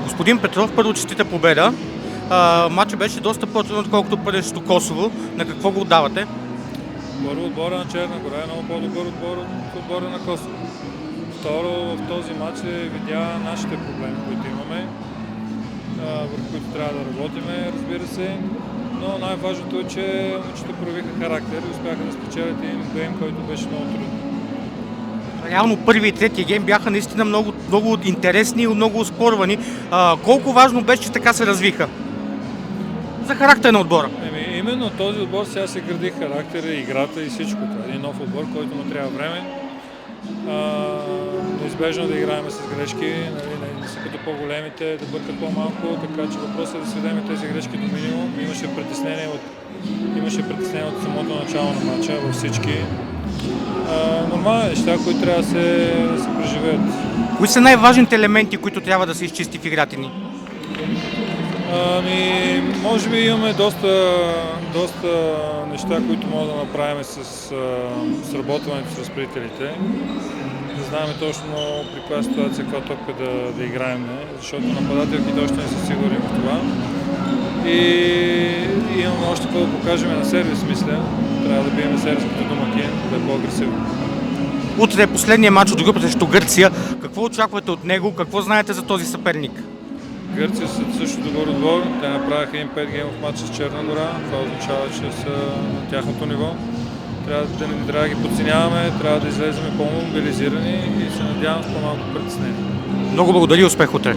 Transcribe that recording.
Господин Петров, първо честита победа. Матчът беше доста по-трудно, отколкото предишното Косово. На какво го отдавате? Първо, отбора на Черна гора е много по-добър отбор от отбора на Косово. Второ, в този матч се видя нашите проблеми, които имаме, върху които трябва да работиме, разбира се. Но най-важното е, че момичета проявиха характер и успяха да спечелят един гейм, който беше много труден. Реално първи и трети гейм бяха наистина много, много интересни и много оспорвани. Колко важно беше, че така се развиха? За характер на отбора. Именно този отбор сега се гради характера, играта и всичко. Това е един нов отбор, който му трябва време. Неизбежно да играем с грешки, не са като по-големите, да бъркат по-малко, така че въпросът е да сведем тези грешки до минимум. Имаше притеснение от самото начало на матча във всички. Нормални неща, които трябва да се преживеят. Кои са най-важните елементи, които трябва да се изчисти в играта ни? Може би имаме доста неща, които можем да направим с сработването с разпределителите. Не знаем точно при коя ситуация, каква топка да играем, защото нападателките още не са сигурни в това. И имаме още какво да покажем на сервис, мисля. Трябва да бием сервис като домакин, да е по-агресивно. Утре е последния матч от групата срещу Гърция. Какво очаквате от него? Какво знаете за този съперник? Гърция са също добър отбор. Те направиха един 5 геймов матч с Черна гора. Това означава, че са на тяхното ниво. Трябва да ги подценяваме, трябва да излезем по-мобилизирани и се надявам с по-малко притеснение. Много благодаря и успех утре!